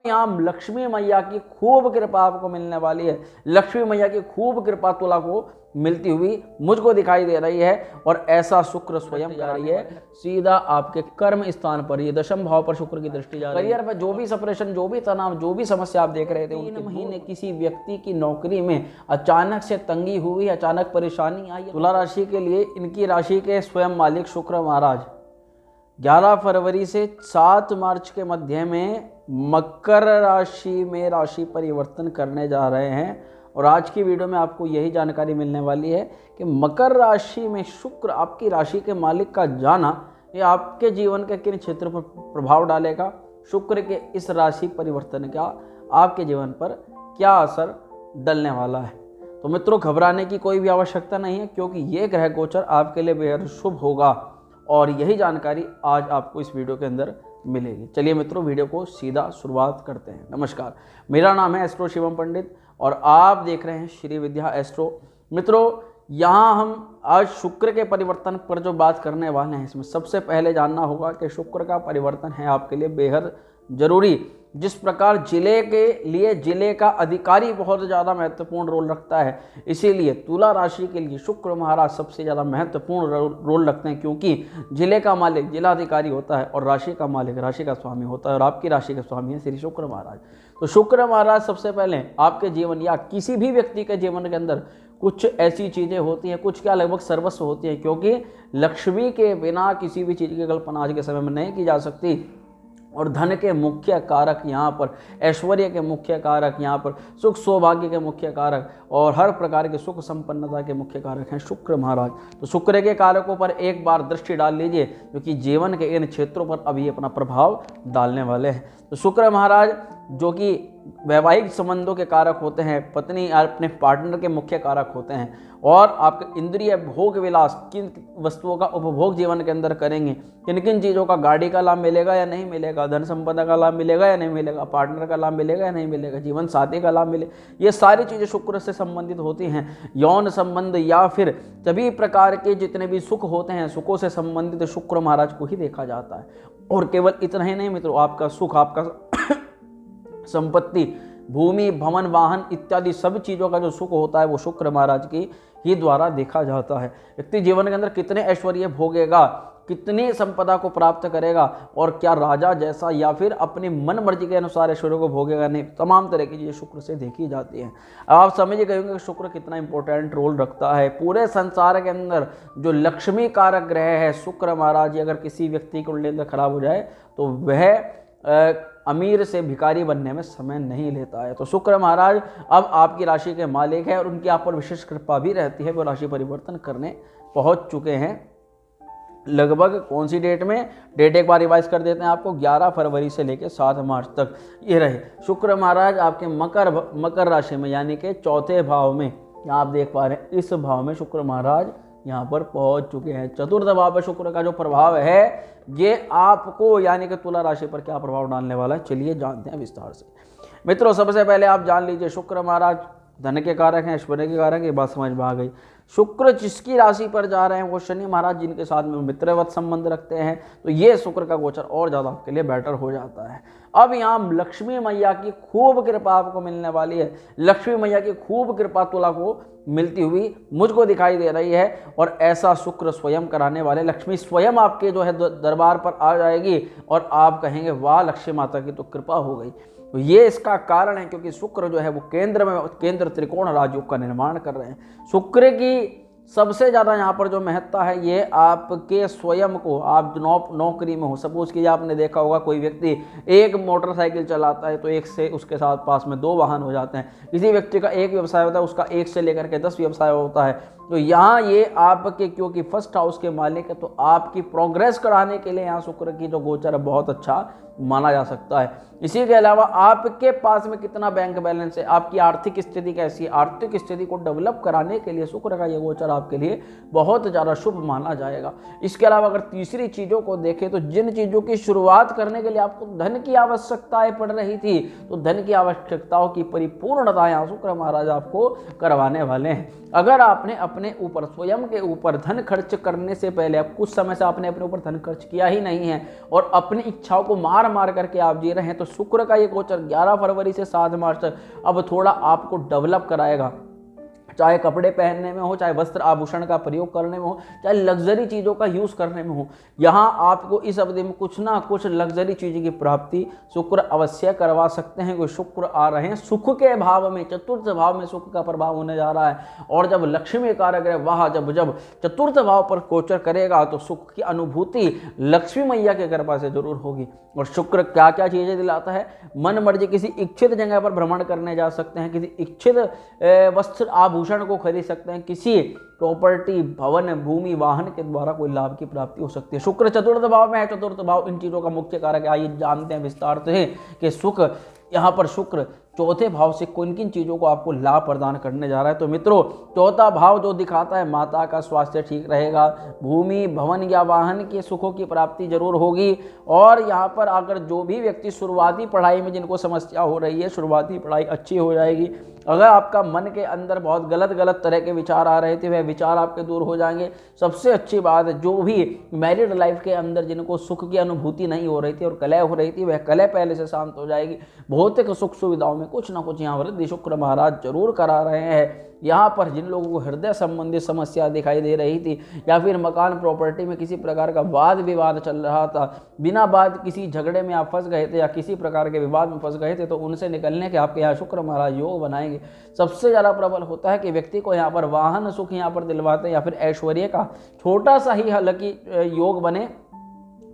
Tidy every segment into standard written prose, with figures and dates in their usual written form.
यहाँ लक्ष्मी मैया की खूब कृपा आपको मिलने वाली है। लक्ष्मी मैया की खूब कृपा तुला को मिलती हुई मुझको दिखाई दे रही है और ऐसा शुक्र स्वयं कर रही है सीधा आपके कर्म स्थान पर, ये दशम भाव पर शुक्र की दृष्टि जा रही है। करियर में जो भी सेपरेशन, जो भी तनाव, जो भी समस्या आप देख रहे थे, 3 महीने किसी व्यक्ति की नौकरी में अचानक से तंगी हुई, अचानक परेशानी आई। तुला राशि के लिए इनकी राशि के स्वयं मालिक शुक्र महाराज 11 फरवरी से 7 मार्च के मध्य में मकर राशि में राशि परिवर्तन करने जा रहे हैं। और आज की वीडियो में आपको यही जानकारी मिलने वाली है कि मकर राशि में शुक्र आपकी राशि के मालिक का जाना ये आपके जीवन के किन क्षेत्र पर प्रभाव डालेगा, शुक्र के इस राशि परिवर्तन का आपके जीवन पर क्या असर डलने वाला है। तो मित्रों, घबराने की कोई भी आवश्यकता नहीं है, क्योंकि ये ग्रह गोचर आपके लिए बेहद शुभ होगा और यही जानकारी आज आपको इस वीडियो के अंदर मिलेगी। चलिए मित्रों, वीडियो को सीधा शुरुआत करते हैं। नमस्कार, मेरा नाम है एस्ट्रो शिवम पंडित और आप देख रहे हैं श्री विद्या एस्ट्रो। मित्रों, यहाँ हम आज शुक्र के परिवर्तन पर जो बात करने वाले हैं, इसमें सबसे पहले जानना होगा कि शुक्र का परिवर्तन है आपके लिए बेहद जरूरी। जिस प्रकार जिले के लिए जिले का अधिकारी बहुत ज़्यादा महत्वपूर्ण रोल रखता है, इसीलिए तुला राशि के लिए शुक्र महाराज सबसे ज़्यादा महत्वपूर्ण रोल रखते हैं, क्योंकि जिले का मालिक जिलाधिकारी होता है और राशि का मालिक राशि का स्वामी होता है और आपकी राशि के स्वामी है श्री शुक्र महाराज। तो शुक्र महाराज सबसे पहले आपके जीवन या किसी भी व्यक्ति के जीवन के अंदर कुछ ऐसी चीज़ें होती हैं, कुछ क्या लगभग सर्वस्व होती हैं, क्योंकि लक्ष्मी के बिना किसी भी चीज़ की कल्पना आज के समय में नहीं की जा सकती। और धन के मुख्य कारक यहाँ पर, ऐश्वर्य के मुख्य कारक यहाँ पर, सुख सौभाग्य के मुख्य कारक और हर प्रकार के सुख संपन्नता के मुख्य कारक हैं शुक्र महाराज। तो शुक्र के कारकों पर एक बार दृष्टि डाल लीजिए, क्योंकि जीवन के इन क्षेत्रों पर अभी अपना प्रभाव डालने वाले हैं। तो शुक्र महाराज जो कि वैवाहिक संबंधों के कारक होते हैं, पत्नी अपने पार्टनर के मुख्य कारक होते हैं और आपके इंद्रिय भोग विलास, किन वस्तुओं का उपभोग जीवन के अंदर करेंगे, किन किन चीज़ों का, गाड़ी का लाभ मिलेगा या नहीं मिलेगा, धन संपदा का लाभ मिलेगा या नहीं मिलेगा, पार्टनर का लाभ मिलेगा या नहीं मिलेगा, जीवन साथी का लाभ मिले, ये सारी चीज़ें शुक्र से संबंधित होती हैं। यौन संबंध या फिर सभी प्रकार के जितने भी सुख होते हैं, सुखों से संबंधित शुक्र महाराज को ही देखा जाता है। और केवल इतना ही नहीं मित्रों, आपका सुख, आपका संपत्ति, भूमि, भवन, वाहन इत्यादि सब चीज़ों का जो सुख होता है वो शुक्र महाराज की ही द्वारा देखा जाता है। व्यक्ति जीवन के अंदर कितने ऐश्वर्य भोगेगा, कितनी संपदा को प्राप्त करेगा और क्या राजा जैसा या फिर अपनी मन मर्जी के अनुसार ऐश्वर्य को भोगेगा, नहीं, तमाम तरह की चीज़ें शुक्र से देखी जाती हैं। अब आप समझ गए होंगे कि शुक्र कितना इंपॉर्टेंट रोल रखता है पूरे संसार के अंदर। जो लक्ष्मी कारक ग्रह है शुक्र महाराज, अगर किसी व्यक्ति के उल्टे खराब हो जाए तो वह अमीर से भिखारी बनने में समय नहीं लेता है। तो शुक्र महाराज अब आपकी राशि के मालिक है और उनकी आप पर विशेष कृपा भी रहती है। वो राशि परिवर्तन करने पहुंच चुके हैं लगभग कौन सी डेट में, डेट एक बार रिवाइज कर देते हैं आपको, 11 फरवरी से लेकर 7 मार्च तक ये रहे शुक्र महाराज आपके मकर राशि में, यानी कि चौथे भाव में। यहाँ आप देख पा रहे हैं इस भाव में शुक्र महाराज यहाँ पर पहुंच चुके हैं। चतुर्थ भाव पर शुक्र का जो प्रभाव है ये आपको यानी कि तुला राशि पर क्या प्रभाव डालने वाला है, चलिए जानते हैं विस्तार से। मित्रों, सबसे पहले आप जान लीजिए शुक्र महाराज धन के कारक हैं, ऐश्वर्य के कारक, ये बात समझ में आ गई। शुक्र जिसकी राशि पर जा रहे हैं वो शनि महाराज, जिनके साथ में मित्रवत संबंध रखते हैं, तो ये शुक्र का गोचर और ज़्यादा आपके लिए बेटर हो जाता है। अब यहाँ लक्ष्मी मैया की खूब कृपा आपको मिलने वाली है। लक्ष्मी मैया की खूब कृपा तुला को मिलती हुई मुझको दिखाई दे रही है और ऐसा शुक्र स्वयं कराने वाले लक्ष्मी स्वयं आपके जो है दरबार पर आ जाएगी और आप कहेंगे वाह, लक्ष्मी माता की तो कृपा हो गई। तो ये इसका कारण है क्योंकि शुक्र जो है वो केंद्र त्रिकोण राजयोग का निर्माण कर रहे हैं। शुक्र की सबसे ज़्यादा यहाँ पर जो महत्ता है ये आपके स्वयं को, आप नौकरी में हो, सपोज कीजिए आपने देखा होगा कोई व्यक्ति एक मोटरसाइकिल चलाता है तो एक से उसके साथ पास में 2 वाहन हो जाते हैं। किसी व्यक्ति का एक व्यवसाय होता है, उसका 1 से लेकर के 10 व्यवसाय होता है। तो यहाँ ये आपके क्योंकि फर्स्ट हाउस के मालिक है तो आपकी प्रोग्रेस कराने के लिए यहाँ शुक्र की जो गोचर है बहुत अच्छा माना जा सकता है। इसी के अलावा आपके पास में कितना बैंक बैलेंस है, आपकी आर्थिक स्थिति कैसी है, आर्थिक स्थिति को डेवलप कराने के लिए शुक्र का ये गोचर आपके लिए बहुत ज़्यादा शुभ माना जाएगा। इसके अलावा अगर तीसरी चीज़ों को देखें तो जिन चीज़ों की शुरुआत करने के लिए आपको धन की आवश्यकताएं पड़ रही थी तो धन की आवश्यकताओं की परिपूर्णता यहाँ शुक्र महाराज आपको करवाने वाले हैं। अगर आपने अपने ऊपर, स्वयं के ऊपर धन खर्च करने से पहले, अब कुछ समय से आपने अपने ऊपर धन खर्च किया ही नहीं है और अपनी इच्छाओं को मार मार करके आप जी रहे हैं, तो शुक्र का ये गोचर 11 फरवरी से 7 मार्च तक अब थोड़ा आपको डेवलप कराएगा। चाहे कपड़े पहनने में हो, चाहे वस्त्र आभूषण का प्रयोग करने में हो, चाहे लग्जरी चीज़ों का यूज़ करने में हो, यहाँ आपको इस अवधि में कुछ ना कुछ लग्जरी चीज़ की प्राप्ति शुक्र अवश्य करवा सकते हैं। कोई शुक्र आ रहे हैं सुख के भाव में, चतुर्थ भाव में सुख का प्रभाव होने जा रहा है। और जब लक्ष्मी कारक है वह जब चतुर्थ भाव पर गोचर करेगा तो सुख की अनुभूति लक्ष्मी मैया के कृपा से जरूर होगी। और शुक्र क्या क्या चीज़ें दिलाता है, मन मर्जी किसी इच्छित जगह पर भ्रमण करने जा सकते हैं, किसी इच्छित वस्त्र आभूषण को खरीद सकते हैं, किसी प्रॉपर्टी, भवन, भूमि, वाहन के द्वारा कोई लाभ की प्राप्ति हो सकती है। शुक्र चतुर्थ भाव में है, चतुर्थ भाव इन चीज़ों का मुख्य कारक है। आइए जानते हैं विस्तार से कि सुख, यहाँ पर शुक्र चौथे भाव से किन किन चीज़ों को आपको लाभ प्रदान करने जा रहा है। तो मित्रों, चौथा भाव जो दिखाता है माता का स्वास्थ्य ठीक रहेगा, भूमि, भवन या वाहन के सुखों की प्राप्ति जरूर होगी। और यहाँ पर अगर जो भी व्यक्ति शुरुआती पढ़ाई में जिनको समस्या हो रही है, शुरुआती पढ़ाई अच्छी हो जाएगी। अगर आपका मन के अंदर बहुत गलत तरह के विचार आ रहे थे, वह विचार आपके दूर हो जाएंगे। सबसे अच्छी बात है, जो भी मैरिड लाइफ के अंदर जिनको सुख की अनुभूति नहीं हो रही थी और कलह हो रही थी, वह कलह पहले से शांत हो जाएगी। भौतिक सुख सुविधाओं में कुछ ना कुछ यहाँ वृद्धि शुक्र महाराज जरूर करा रहे हैं। यहाँ पर जिन लोगों को हृदय संबंधी समस्या दिखाई दे रही थी, या फिर मकान प्रॉपर्टी में किसी प्रकार का वाद विवाद चल रहा था, बिना बात किसी झगड़े में आप फंस गए थे या किसी प्रकार के विवाद में फंस गए थे, तो उनसे निकलने के आपके यहाँ शुक्र महाराज योग बनाएंगे। सबसे ज़्यादा प्रबल होता है कि व्यक्ति को यहाँ पर वाहन सुख यहाँ पर दिलवाते हैं, या फिर ऐश्वर्य का छोटा सा ही हालांकि योग बने,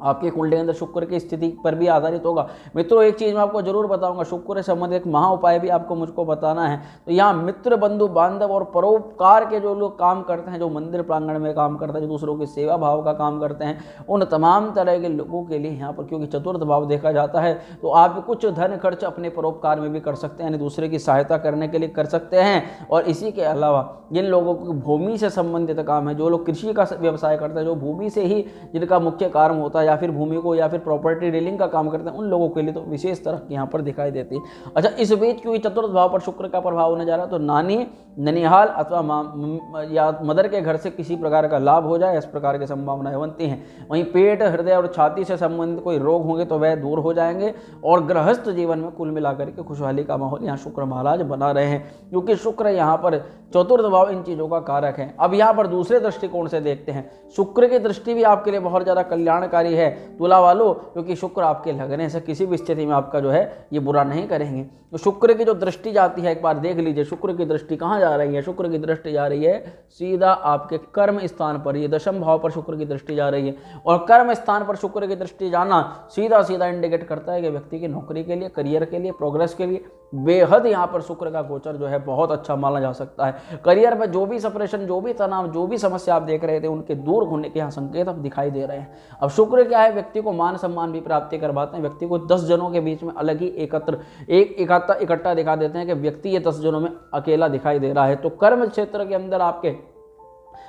आपके कुंडली के अंदर शुक्र की स्थिति पर भी आधारित होगा। मित्रों, एक चीज़ मैं आपको जरूर बताऊंगा, शुक्र से संबंधित एक महा उपाय भी आपको मुझको बताना है। तो यहाँ मित्र, बंधु, बांधव और परोपकार के जो लोग काम करते हैं, जो मंदिर प्रांगण में काम करते हैं, जो दूसरों की सेवा भाव का काम करते हैं, उन तमाम तरह के लोगों के लिए यहाँ पर, क्योंकि चतुर्थ भाव देखा जाता है, तो आप कुछ धन खर्च अपने परोपकार में भी कर सकते हैं, यानी दूसरे की सहायता करने के लिए कर सकते हैं। और इसी के अलावा जिन लोगों को भूमि से संबंधित काम है, जो लोग कृषि का व्यवसाय करते हैं, जो भूमि से ही जिनका मुख्य कार्य होता है, या फिर भूमि को या फिर प्रॉपर्टी डीलिंग का काम करते हैं, उन लोगों के लिए तो विशेष तरह की यहाँ पर दिखाई देती है। अच्छा, इस बीच क्योंकि चतुर्थ भाव पर शुक्र का प्रभाव होने जा रहा है, तो नानी, ननिहाल अथवा या मदर के घर से किसी प्रकार का लाभ हो जाए, इस प्रकार की संभावनाएं बनती हैं। वहीं पेट, हृदय और छाती से संबंधित कोई रोग होंगे तो वह दूर हो जाएंगे। और गृहस्थ जीवन में कुल मिलाकर के खुशहाली का माहौल यहाँ शुक्र महाराज बना रहे हैं, क्योंकि शुक्र यहाँ पर चतुर्थ भाव इन चीज़ों का कारक है। अब यहाँ पर दूसरे दृष्टिकोण से देखते हैं, शुक्र की दृष्टि भी आपके लिए बहुत ज़्यादा कल्याणकारी है तुला वालों, क्योंकि शुक्र आपके लगने से किसी भी स्थिति में आपका जो है ये बुरा नहीं करेंगे। तो शुक्र की जो दृष्टि जाती है, एक बार देख लीजिए शुक्र की दृष्टि कहाँ जा रही है। शुक्र की दृष्टि जा रही है सीधा आपके कर्म स्थान पर, ये दशम भाव पर शुक्र की दृष्टि जा रही है। और कर्म स्थान पर शुक्र की दृष्टि जाना सीधा सीधा इंडिकेट करता है कि व्यक्ति की नौकरी के लिए, करियर के लिए, प्रोग्रेस के लिए बेहद यहाँ पर शुक्र का गोचर जो है बहुत अच्छा माना जा सकता है। करियर में जो भी सेपरेशन, जो भी तनाव, जो भी समस्या आप देख रहे थे, उनके दूर होने के यहाँ संकेत अब दिखाई दे रहे हैं। अब शुक्र क्या है, व्यक्ति को मान सम्मान भी प्राप्ति करवाते हैं, व्यक्ति को 10 जनों के बीच में अलग ही इकट्ठा दिखा देते हैं कि व्यक्ति ये 10 जनों में अकेला दिखाई दे रहा है। तो कर्म क्षेत्र के अंदर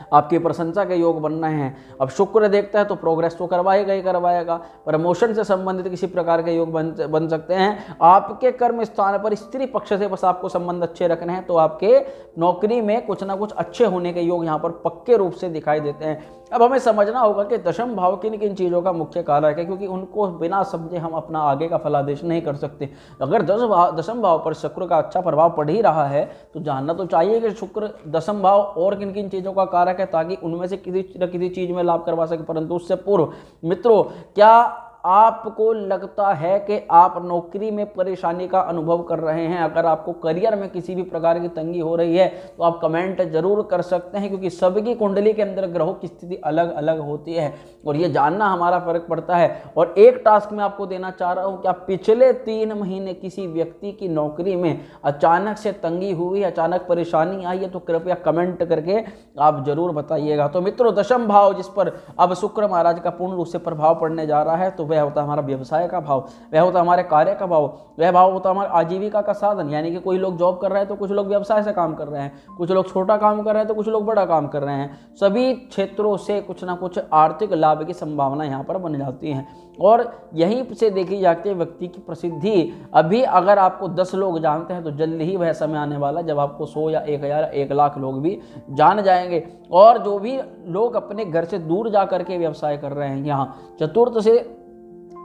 आपकी प्रशंसा के योग बन रहे हैं। अब शुक्र देखता है तो प्रोग्रेस तो करवाएगा ही करवाएगा। प्रमोशन से संबंधित किसी प्रकार के योग बन सकते हैं। आपके कर्म स्थान पर स्त्री पक्ष से बस आपको संबंध अच्छे रखने हैं, तो आपके नौकरी में कुछ ना कुछ अच्छे होने के योग यहाँ पर पक्के रूप से दिखाई देते हैं। अब हमें समझना होगा कि दशम भाव किन किन चीज़ों का मुख्य कारक है, क्योंकि उनको बिना समझे हम अपना आगे का फलादेश नहीं कर सकते। अगर दशम भाव पर शुक्र का अच्छा प्रभाव पड़ ही रहा है, तो जानना तो चाहिए कि शुक्र दशम भाव और किन किन चीज़ों का कारक है, ताकि उनमें से किसी न किसी चीज़ में लाभ करवा सके। परंतु उससे पूर्व मित्रों, क्या आपको लगता है कि आप नौकरी में परेशानी का अनुभव कर रहे हैं? अगर आपको करियर में किसी भी प्रकार की तंगी हो रही है तो आप कमेंट जरूर कर सकते हैं, क्योंकि सबकी कुंडली के अंदर ग्रहों की स्थिति अलग अलग होती है और ये जानना हमारा फर्क पड़ता है। और एक टास्क मैं आपको देना चाह रहा हूं, क्या पिछले 3 महीने किसी व्यक्ति की नौकरी में अचानक से तंगी हुई, अचानक परेशानी आई है? तो कृपया कमेंट करके आप जरूर बताइएगा। तो मित्रों, दशम भाव जिस पर अब शुक्र महाराज का पूर्ण रूप से प्रभाव पड़ने जा रहा है, तो वह होता है हमारा व्यवसाय का भाव, वह होता है हमारे कार्य का भाव, वह भाव होता है हमारा आजीविका का साधन। यानी कि कोई लोग जॉब कर रहे हैं तो कुछ लोग व्यवसाय से काम कर रहे हैं, कुछ लोग छोटा काम कर रहे हैं तो कुछ लोग बड़ा काम कर रहे हैं। सभी क्षेत्रों से कुछ ना कुछ आर्थिक लाभ की संभावना यहाँ पर बन जाती है और यहीं से देखी जाती है व्यक्ति की प्रसिद्धि। अभी अगर आपको 10 लोग जानते हैं तो जल्द ही वह समय आने वाला जब आपको 100 या 1000 1 लाख लोग भी जान जाएंगे। और जो भी लोग अपने घर से दूर जा करके व्यवसाय कर रहे हैं, यहाँ चतुर्थ से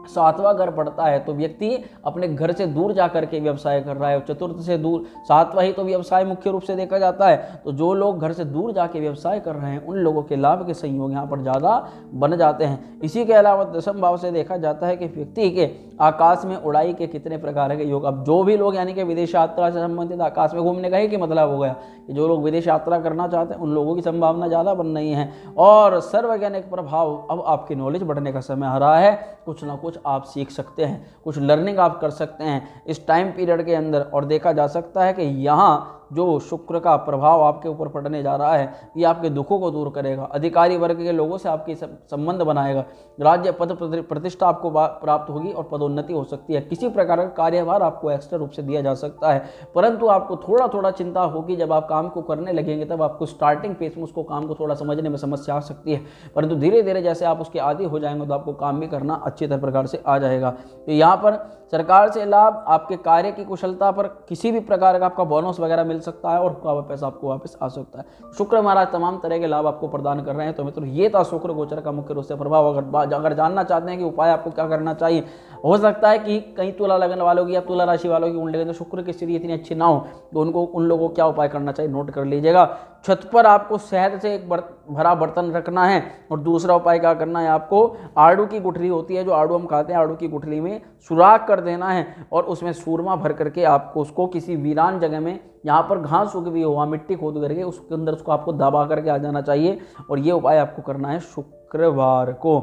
7वां घर पड़ता है तो व्यक्ति अपने घर से दूर जा करके व्यवसाय कर रहा है। चतुर्थ से दूर 7वां ही तो व्यवसाय मुख्य रूप से देखा जाता है। तो जो लोग घर से दूर जाके व्यवसाय कर रहे हैं उन लोगों के लाभ के संयोग यहाँ पर ज़्यादा बन जाते हैं। इसी के अलावा 10वें भाव से देखा जाता है कि व्यक्ति के आकाश में उड़ाई के कितने प्रकार के योग। अब जो भी लोग यानी कि विदेश यात्रा से संबंधित आकाश में घूमने का ही मतलब हो गया कि जो लोग विदेश यात्रा करना चाहते हैं उन लोगों की संभावना ज़्यादा बन रही है। और सर्ववैज्ञानिक प्रभाव, अब आपकी नॉलेज बढ़ने का समय आ रहा है। कुछ ना कुछ आप सीख सकते हैं, कुछ लर्निंग आप कर सकते हैं इस टाइम पीरियड के अंदर। और देखा जा सकता है कि यहाँ जो शुक्र का प्रभाव आपके ऊपर पड़ने जा रहा है ये आपके दुखों को दूर करेगा, अधिकारी वर्ग के लोगों से आपकी संबंध बनाएगा, राज्य पद प्रतिष्ठा आपको प्राप्त होगी और पदोन्नति हो सकती है। किसी प्रकार का कार्यभार आपको एक्स्ट्रा रूप से दिया जा सकता है, परंतु आपको थोड़ा थोड़ा चिंता होगी जब आप काम को करने लगेंगे। तब आपको स्टार्टिंग फेज में उसको काम को थोड़ा समझने में समस्या आ सकती है, परंतु धीरे धीरे जैसे आप उसके आदी हो जाएंगे तो आपको काम भी करना अच्छी तरह प्रकार से आ जाएगा। तो यहाँ पर सरकार से लाभ, आपके कार्य की कुशलता पर किसी भी प्रकार का आपका बोनस वगैरह मिल सकता है और पैसा आपको वापस आ सकता है। शुक्र महाराज तमाम तरह के लाभ आपको प्रदान कर रहे हैं। तो मित्रों ये था शुक्र गोचर का मुख्य रूप से प्रभाव। अगर जानना चाहते हैं कि उपाय आपको क्या करना चाहिए, हो सकता है कि कई तुला लगन वालों की या तुला राशि वालों की कुंडली में शुक्र की स्थिति इतनी अच्छी ना हो तो उन लोगों को क्या उपाय करना चाहिए नोट कर लीजिएगा। छत पर आपको शहद से एक भरा बर्तन रखना है और दूसरा उपाय क्या करना है, आपको आड़ू की गुठली होती है जो आड़ू हम खाते हैं, आड़ू की गुठली में सुराख कर देना है और उसमें सूरमा भर करके आपको उसको किसी वीरान जगह में, यहाँ पर घास उग भी हो, मिट्टी खोद करके उसके अंदर उसको आपको दबा करके आ जाना चाहिए। और ये उपाय आपको करना है शुक्रवार को।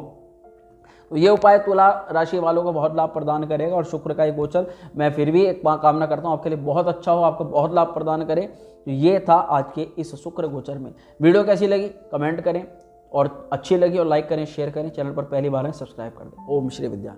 तो ये उपाय तुला राशि वालों को बहुत लाभ प्रदान करेगा। और शुक्र का एक गोचर मैं फिर भी एक कामना करता हूँ आपके लिए बहुत अच्छा हो, आपको बहुत लाभ प्रदान करे। तो ये था आज के इस शुक्र गोचर में। वीडियो कैसी लगी कमेंट करें और अच्छी लगी और लाइक करें, शेयर करें। चैनल पर पहली बार है सब्सक्राइब कर दें। ओम श्री विद्या।